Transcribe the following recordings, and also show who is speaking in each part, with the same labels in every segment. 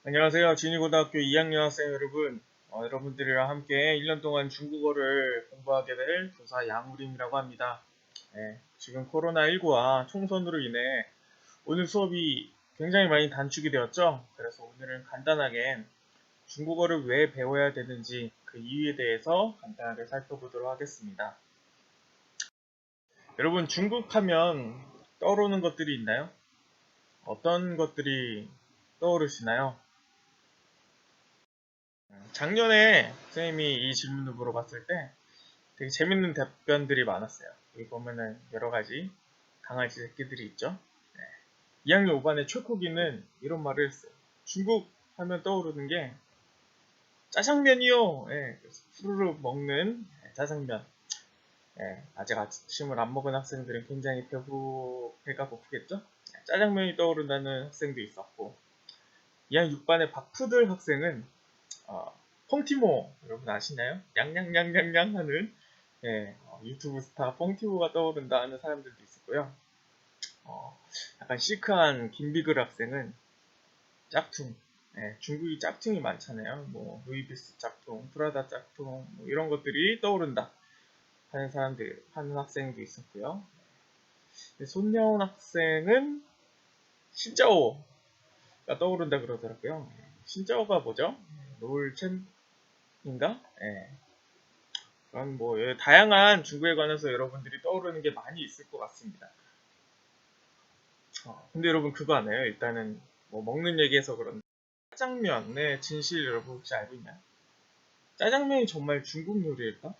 Speaker 1: 안녕하세요. 진이고등학교 2학년 학생 여러분. 여러분들이랑 함께 1년 동안 중국어를 공부하게 될 교사 양우림이라고 합니다. 지금 코로나19와 총선으로 인해 오늘 수업이 굉장히 많이 단축이 되었죠. 그래서 오늘은 간단하게 중국어를 왜 배워야 되는지 그 이유에 대해서 간단하게 살펴보도록 하겠습니다. 여러분, 중국 하면 떠오르는 것들이 있나요? 어떤 것들이 떠오르시나요? 작년에 선생님이 이 질문을 물어봤을 때 되게 재밌는 답변들이 많았어요. 여기 보면은 여러 가지 강아지 새끼들이 있죠. 2학년 5반의 최코기는 이런 말을 했어요. 중국 하면 떠오르는 게 짜장면이요. 그래서 후루룩 먹는 짜장면. 아직 아침을 안 먹은 학생들은 굉장히 배가 고프겠죠? 짜장면이 떠오른다는 학생도 있었고 2학년 6반의 박푸들 학생은 펑티모 여러분 아시나요? 양양양양양 하는 유튜브 스타 펑티모가 떠오른다 하는 사람들도 있었고요. 약간 시크한 김비글 학생은 짝퉁. 중국이 짝퉁이 많잖아요. 뭐 루이비스 짝퉁, 프라다 짝퉁 뭐 이런 것들이 떠오른다 하는 학생도 있었고요. 손여운 학생은 신짜오가 떠오른다 그러더라고요. 신짜오가 뭐죠? 롤 챔인가? 그런 뭐 다양한 중국에 관해서 여러분들이 떠오르는 게 많이 있을 것 같습니다. 근데 여러분 그거 아나요? 일단은 뭐 먹는 얘기해서 그런데 짜장면의 진실 여러분 혹시 알고 있나요? 짜장면이 정말 중국 요리일까?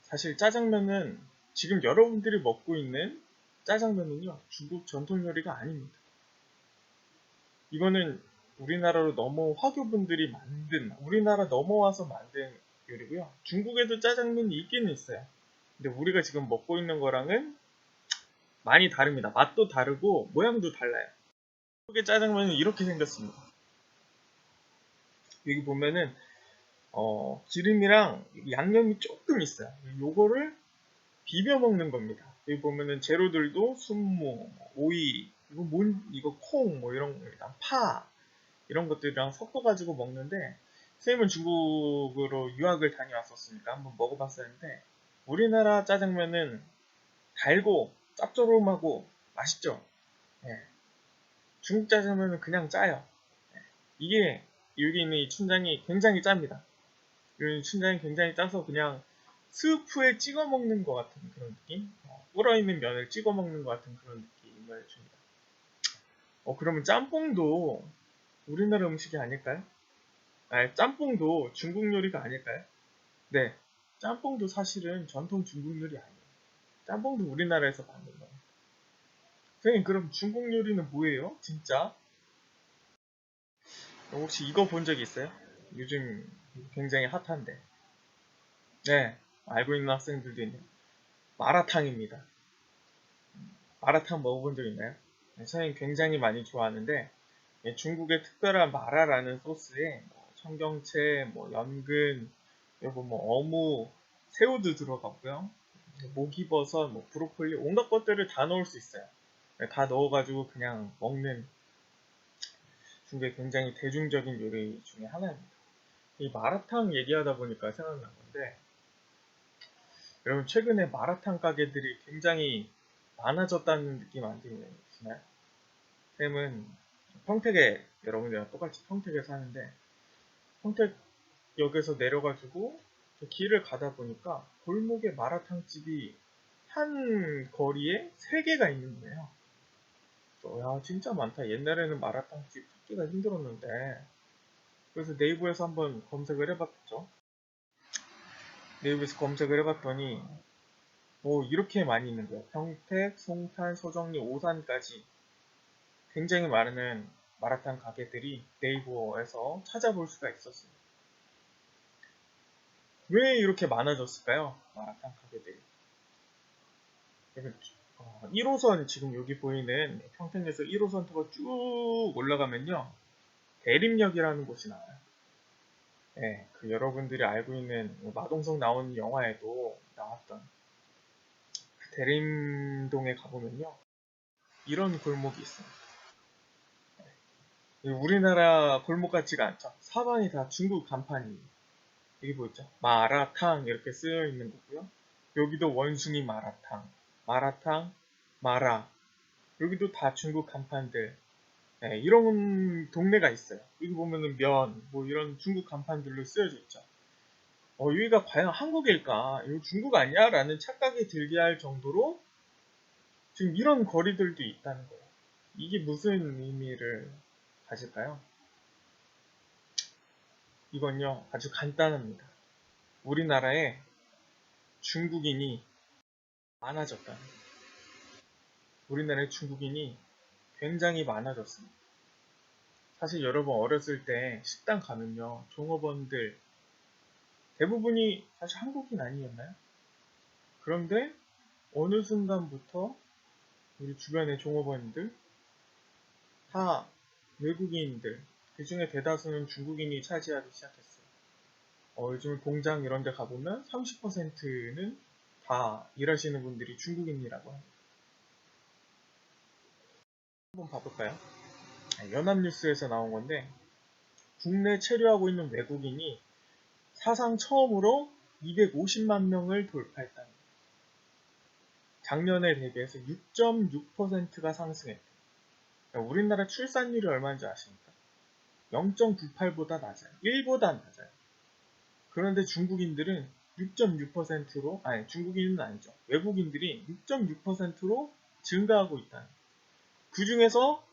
Speaker 1: 사실 짜장면은 지금 여러분들이 먹고 있는 짜장면은요 중국 전통 요리가 아닙니다. 이거는 우리나라로 화교분들이 우리나라 넘어와서 만든 요리고요. 중국에도 짜장면이 있기는 있어요. 근데 우리가 지금 먹고 있는 거랑은 많이 다릅니다. 맛도 다르고 모양도 달라요. 한국의 짜장면은 이렇게 생겼습니다. 여기 보면은 기름이랑 양념이 조금 있어요. 요거를 비벼 먹는 겁니다. 여기 보면은 재료들도 순무, 오이, 이거 콩, 뭐 이런 겁니다. 파 이런 것들이랑 섞어가지고 먹는데 선생님은 중국으로 유학을 다녀왔었으니까 한번 먹어봤었는데 우리나라 짜장면은 달고 짭조름하고 맛있죠. 예. 중국 짜장면은 그냥 짜요. 이게 여기 있는 이 춘장이 굉장히 짭니다. 이 춘장이 굉장히 짜서 그냥 스프에 찍어 먹는 것 같은 그런 느낌? 불어있는 면을 찍어 먹는 것 같은 그런 느낌을 줍니다. 그러면 짬뽕도 우리나라 음식이 아닐까요? 짬뽕도 중국 요리가 아닐까요? 네. 짬뽕도 사실은 전통 중국 요리 아니에요. 짬뽕도 우리나라에서 만든 거예요. 선생님, 그럼 중국 요리는 뭐예요? 진짜? 혹시 이거 본 적 있어요? 요즘 굉장히 핫한데. 네. 알고 있는 학생들도 있네요. 마라탕입니다. 마라탕 먹어본 적 있나요? 네, 선생님 굉장히 많이 좋아하는데 중국의 특별한 마라라는 소스에 청경채, 연근, 그리고 어묵, 새우도 들어가고요. 목이버섯, 브로콜리 온갖 것들을 다 넣을 수 있어요. 네, 다 넣어가지고 그냥 먹는 중국의 굉장히 대중적인 요리 중에 하나입니다. 이 마라탕 얘기하다 보니까 생각난 건데 여러분 최근에 마라탕 가게들이 굉장히 많아졌다는 느낌 안 드시나요? 쌤은 평택에 여러분들이랑 똑같이 평택에 사는데 평택역에서 내려가지고 길을 가다 보니까 골목에 마라탕 집이 한 거리에 3개가 있는 거예요. 야 진짜 많다. 옛날에는 마라탕 집 찾기가 힘들었는데 그래서 네이버에서 한번 검색을 해봤죠. 네이버에서 검색을 해봤더니 이렇게 많이 있는 거예요. 평택, 송탄, 소정리, 오산까지 굉장히 많은 마라탕 가게들이 네이버에서 찾아볼 수가 있었어요. 왜 이렇게 많아졌을까요? 마라탕 가게들이. 1호선 지금 여기 보이는 평택에서 1호선 타고 쭉 올라가면요. 대림역이라는 곳이 나와요. 그 여러분들이 알고 있는 마동석 나온 영화에도 나왔던 그 대림동에 가보면요. 이런 골목이 있습니다. 우리나라 골목 같지가 않죠. 사방이 다 중국 간판이 여기 보이죠? 마라탕 이렇게 쓰여 있는 거고요. 여기도 원숭이 마라탕, 마라탕, 마라. 여기도 다 중국 간판들. 네, 이런 동네가 있어요. 여기 보면은 면, 뭐 이런 중국 간판들로 쓰여져 있죠. 여기가 과연 한국일까? 이거 중국 아니야? 라는 착각이 들게 할 정도로 지금 이런 거리들도 있다는 거예요. 이게 무슨 의미를 가질까요? 이건요, 아주 간단합니다. 우리나라에 중국인이 많아졌다. 우리나라에 중국인이 굉장히 많아졌습니다. 사실 여러분 어렸을 때 식당 가면요, 종업원들 대부분이 사실 한국인 아니었나요? 그런데 어느 순간부터 우리 주변의 종업원들 다 외국인들, 그 중에 대다수는 중국인이 차지하기 시작했어요. 요즘 공장 이런 데 가보면 30%는 다 일하시는 분들이 중국인이라고 합니다. 한번 봐볼까요? 연합뉴스에서 나온 건데 국내 체류하고 있는 외국인이 사상 처음으로 250만 명을 돌파했다는 거예요. 작년에 대비해서 6.6%가 상승했대요. 우리나라 출산율이 얼마인지 아십니까? 0.98보다 낮아요. 1보다 낮아요. 그런데 중국인들은 6.6%로, 아니 중국인은 아니죠. 외국인들이 6.6%로 증가하고 있다는 거예요. 그 중에서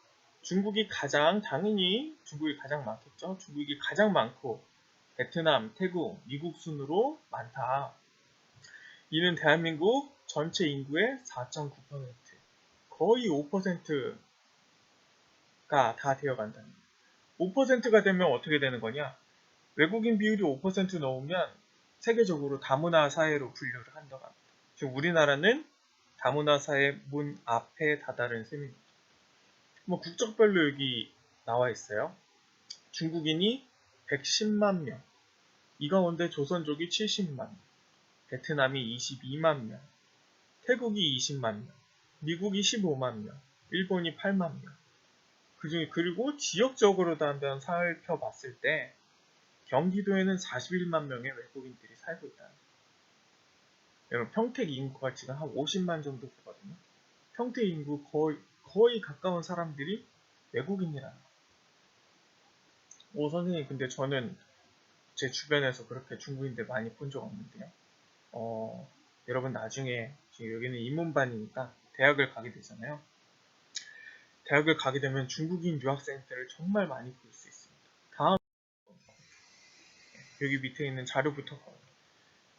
Speaker 1: 중국이 당연히 중국이 가장 많겠죠. 중국이 가장 많고 베트남, 태국, 미국 순으로 많다. 이는 대한민국 전체 인구의 4.9%, 거의 5%가 다 되어간다는 거예요. 5%가 되면 어떻게 되는 거냐? 외국인 비율이 5% 넘으면 세계적으로 다문화 사회로 분류를 한다고 합니다. 지금 우리나라는 다문화 사회 문 앞에 다다른 셈입니다. 뭐 국적별로 여기 나와 있어요. 중국인이 110만 명, 이 가운데 조선족이 70만 명, 베트남이 22만 명, 태국이 20만 명, 미국이 15만 명, 일본이 8만 명. 그리고 지역적으로 한번 살펴봤을 때 경기도에는 41만 명의 외국인들이 살고 있다. 여러분 평택 인구가 지금 한 50만 정도 되거든요. 평택 인구 거의 가까운 사람들이 외국인이라는 거예요. 선생님 근데 저는 제 주변에서 그렇게 중국인들 많이 본 적 없는데요. 여러분 나중에 지금 여기는 인문반이니까 대학을 가게 되잖아요. 대학을 가게 되면 중국인 유학생들을 정말 많이 볼 수 있습니다. 다음 여기 밑에 있는 자료부터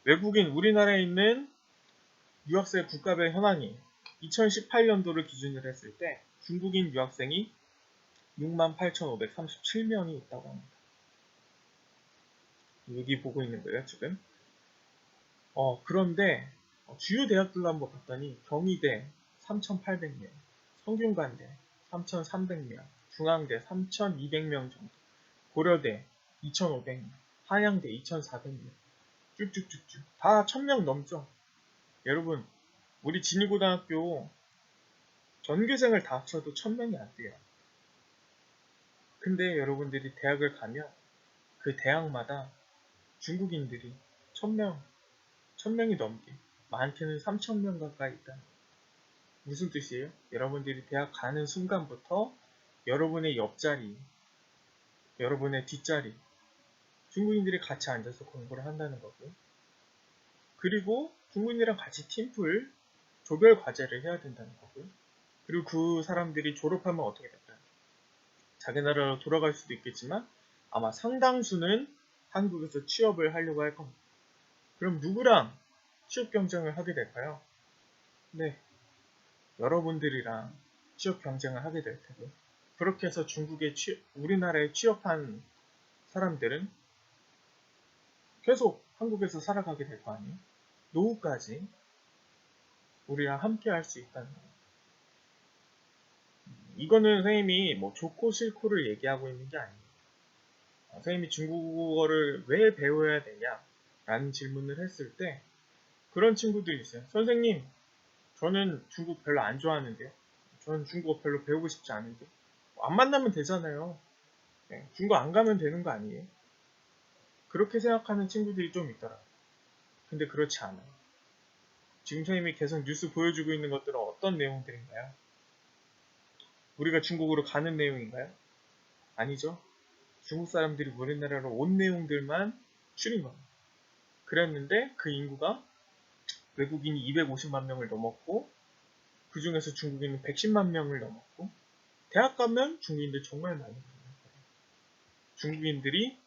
Speaker 1: 외국인 우리나라에 있는 유학생 국가별 현황이 2018년도를 기준으로 했을 때 중국인 유학생이 68,537명이 있다고 합니다. 여기 보고 있는 거예요 지금. 그런데 주요 대학들로 한번 봤더니 경희대 3,800명, 성균관대 3,300명, 중앙대 3,200명 정도, 고려대 2,500명, 한양대 2,400명, 쭉쭉쭉쭉 다 1,000명 넘죠. 여러분 우리 진리고등학교 전교생을 다 합쳐도 1,000명이 안 돼요. 근데 여러분들이 대학을 가면 그 대학마다 중국인들이 1,000명이 넘게, 많게는 3,000명 가까이 있다는 거예요. 무슨 뜻이에요? 여러분들이 대학 가는 순간부터 여러분의 옆자리, 여러분의 뒷자리, 중국인들이 같이 앉아서 공부를 한다는 거고요. 그리고 중국인이랑 같이 팀플, 조별 과제를 해야 된다는 거고요. 그리고 그 사람들이 졸업하면 어떻게 될까요? 자기 나라로 돌아갈 수도 있겠지만 아마 상당수는 한국에서 취업을 하려고 할 겁니다. 그럼 누구랑 취업 경쟁을 하게 될까요? 네, 여러분들이랑 취업 경쟁을 하게 될 테고요. 그렇게 해서 우리나라에 취업한 사람들은 계속 한국에서 살아가게 될 거 아니에요? 노후까지 우리랑 함께 할 수 있다는 거예요. 이거는 선생님이 뭐 좋고 싫고를 얘기하고 있는 게 아니에요. 선생님이 중국어를 왜 배워야 되냐? 라는 질문을 했을 때 그런 친구들이 있어요. 선생님, 저는 중국 별로 안 좋아하는데요. 저는 중국어 별로 배우고 싶지 않은데. 안 만나면 되잖아요. 네, 중국 안 가면 되는 거 아니에요? 그렇게 생각하는 친구들이 좀 있더라고요. 근데 그렇지 않아요. 지금 선생님이 계속 뉴스 보여주고 있는 것들은 어떤 내용들인가요? 우리가 중국으로 가는 내용인가요? 아니죠. 중국 사람들이 우리나라로 온 내용들만 줄인 겁니다. 그랬는데 그 인구가 외국인이 250만 명을 넘었고 그 중에서 중국인은 110만 명을 넘었고 대학 가면 중국인들 정말 많이 가요. 중국인들이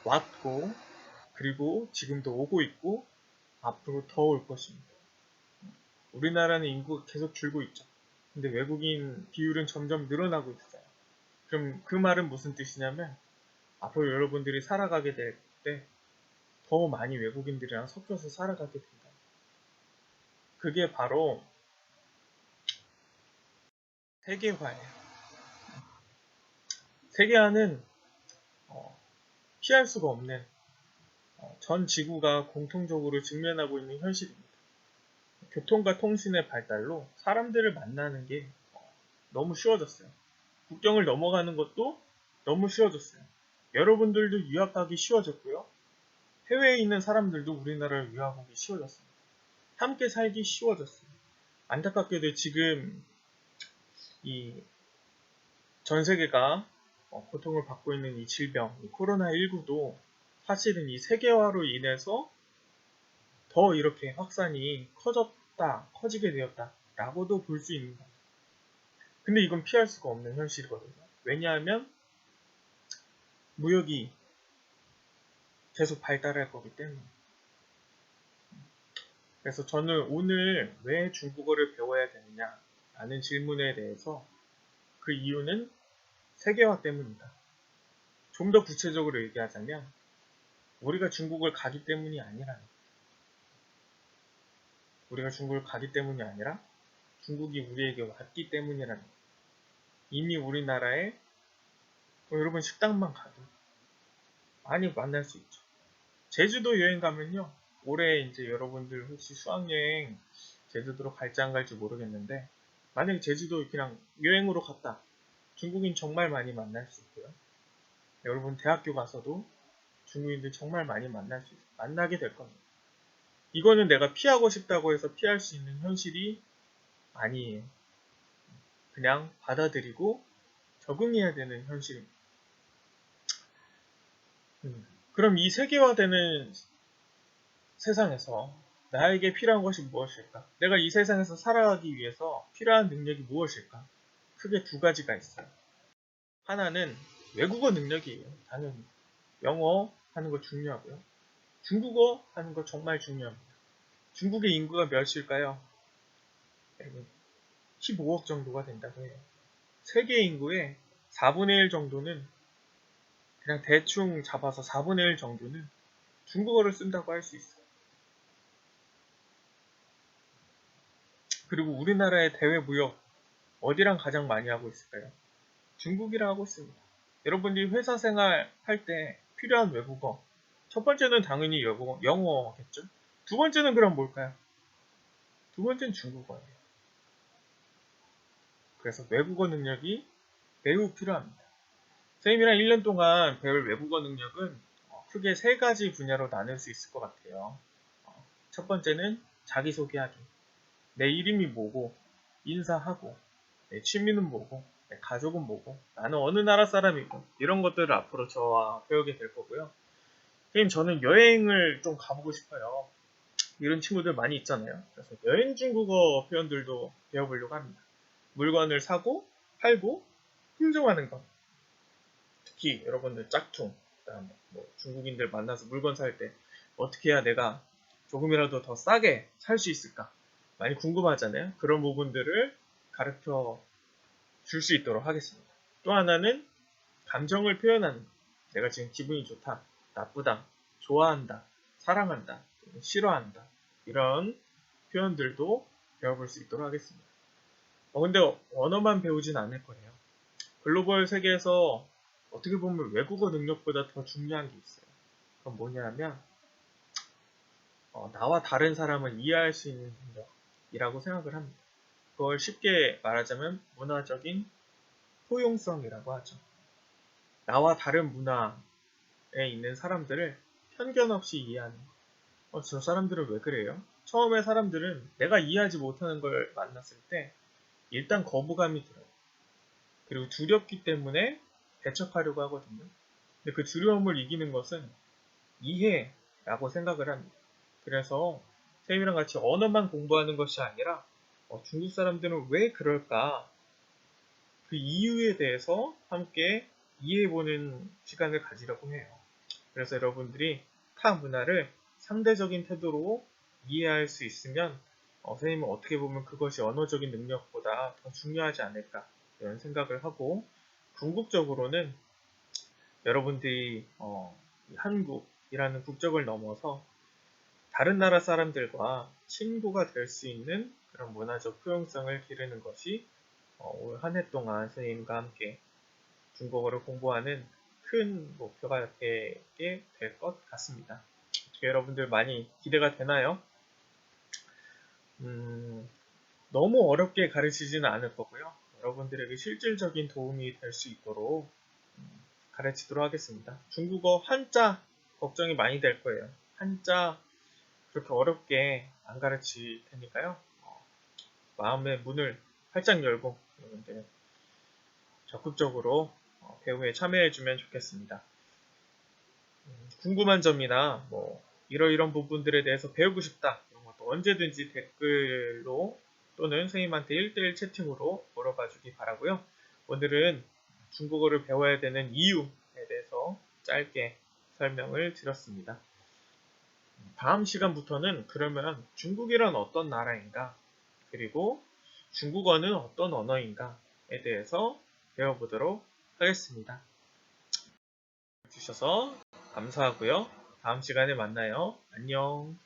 Speaker 1: 왔고 그리고 지금도 오고 있고 앞으로 더 올 것입니다. 우리나라는 인구가 계속 줄고 있죠. 근데 외국인 비율은 점점 늘어나고 있어요. 그럼 그 말은 무슨 뜻이냐면 앞으로 여러분들이 살아가게 될 때 더 많이 외국인들이랑 섞여서 살아가게 된다. 그게 바로 세계화예요. 세계화는 피할 수가 없는 전 지구가 공통적으로 직면하고 있는 현실입니다. 교통과 통신의 발달로 사람들을 만나는 게 너무 쉬워졌어요. 국경을 넘어가는 것도 너무 쉬워졌어요. 여러분들도 유학 가기 쉬워졌고요. 해외에 있는 사람들도 우리나라를 유학 오기 쉬워졌습니다. 함께 살기 쉬워졌어요. 안타깝게도 지금 이 전 세계가 고통을 받고 있는 이 질병, 이 코로나19도 사실은 이 세계화로 인해서 더 이렇게 확산이 커지게 되었다 라고도 볼 수 있는 겁니다. 근데 이건 피할 수가 없는 현실이거든요. 왜냐하면 무역이 계속 발달할 거기 때문에. 그래서 저는 오늘 왜 중국어를 배워야 되느냐 라는 질문에 대해서 그 이유는 세계화 때문이다. 좀 더 구체적으로 얘기하자면 우리가 중국을 가기 때문이 아니라 중국이 우리에게 왔기 때문이라는 거예요. 이미 우리나라에 여러분 식당만 가도 많이 만날 수 있죠. 제주도 여행 가면요. 올해 이제 여러분들 혹시 수학여행 제주도로 갈지 안 갈지 모르겠는데 만약에 제주도 그냥 여행으로 갔다. 중국인 정말 많이 만날 수 있고요. 여러분 대학교 가서도 중국인들 정말 많이 만나게 될 겁니다. 이거는 내가 피하고 싶다고 해서 피할 수 있는 현실이 아니에요. 그냥 받아들이고 적응해야 되는 현실입니다. 그럼 이 세계화되는 세상에서 나에게 필요한 것이 무엇일까? 내가 이 세상에서 살아가기 위해서 필요한 능력이 무엇일까? 크게 두 가지가 있어요. 하나는 외국어 능력이에요. 당연히. 영어 하는 거 중요하고요. 중국어 하는 거 정말 중요합니다. 중국의 인구가 몇일까요? 15억 정도가 된다고 해요. 세계 인구의 4분의 1 정도는 그냥 대충 잡아서 4분의 1 정도는 중국어를 쓴다고 할 수 있어요. 그리고 우리나라의 대외 무역 어디랑 가장 많이 하고 있을까요? 중국이랑 하고 있습니다. 여러분들이 회사 생활 할 때 필요한 외국어 첫 번째는 당연히 영어겠죠? 두 번째는 그럼 뭘까요? 두 번째는 중국어예요. 그래서 외국어 능력이 매우 필요합니다. 선생님이랑 1년 동안 배울 외국어 능력은 크게 세 가지 분야로 나눌 수 있을 것 같아요. 첫 번째는 자기소개하기. 내 이름이 뭐고, 인사하고, 내 취미는 뭐고, 내 가족은 뭐고, 나는 어느 나라 사람이고, 이런 것들을 앞으로 저와 배우게 될 거고요. 선생님, 저는 여행을 좀 가보고 싶어요. 이런 친구들 많이 있잖아요. 그래서 여행 중국어 표현들도 배워보려고 합니다. 물건을 사고, 팔고, 흥정하는 것. 특히 여러분들 짝퉁, 그다음에 뭐 중국인들 만나서 물건 살 때 어떻게 해야 내가 조금이라도 더 싸게 살 수 있을까? 많이 궁금하잖아요. 그런 부분들을 가르쳐 줄 수 있도록 하겠습니다. 또 하나는 감정을 표현하는 것. 내가 지금 기분이 좋다, 나쁘다, 좋아한다, 사랑한다, 싫어한다 이런 표현들도 배워볼 수 있도록 하겠습니다. 근데 언어만 배우진 않을 거예요. 글로벌 세계에서 어떻게 보면 외국어 능력보다 더 중요한 게 있어요. 그건 뭐냐면 나와 다른 사람을 이해할 수 있는 능력이라고 생각을 합니다. 그걸 쉽게 말하자면 문화적인 포용성이라고 하죠. 나와 다른 문화에 있는 사람들을 편견 없이 이해하는 거. 저 사람들은 왜 그래요? 처음에 사람들은 내가 이해하지 못하는 걸 만났을 때 일단 거부감이 들어요. 그리고 두렵기 때문에 대척하려고 하거든요. 근데 그 두려움을 이기는 것은 이해라고 생각을 합니다. 그래서 쌤이랑 같이 언어만 공부하는 것이 아니라 중국 사람들은 왜 그럴까? 그 이유에 대해서 함께 이해해보는 시간을 가지려고 해요. 그래서 여러분들이 타 문화를 상대적인 태도로 이해할 수 있으면 선생님은 어떻게 보면 그것이 언어적인 능력보다 더 중요하지 않을까 이런 생각을 하고 궁극적으로는 여러분들이 한국이라는 국적을 넘어서 다른 나라 사람들과 친구가 될 수 있는 그런 문화적 포용성을 기르는 것이 올 한 해 동안 선생님과 함께 중국어를 공부하는 큰 목표가 되게 될 것 같습니다. 어떻게 여러분들 많이 기대가 되나요? 너무 어렵게 가르치지는 않을 거고요. 여러분들에게 실질적인 도움이 될 수 있도록 가르치도록 하겠습니다. 중국어 한자 걱정이 많이 될 거예요. 한자 그렇게 어렵게 안 가르칠 테니까요. 마음의 문을 활짝 열고 여러분들 적극적으로 배움에 참여해주면 좋겠습니다. 궁금한 점이나 이러이런 부분들에 대해서 배우고 싶다 이런 것도 언제든지 댓글로 또는 선생님한테 1대1 채팅으로 물어봐 주기 바라고요. 오늘은 중국어를 배워야 되는 이유에 대해서 짧게 설명을 드렸습니다. 다음 시간부터는 그러면 중국이란 어떤 나라인가 그리고 중국어는 어떤 언어인가에 대해서 배워보도록 하겠습니다. 주셔서 감사하고요. 다음 시간에 만나요. 안녕.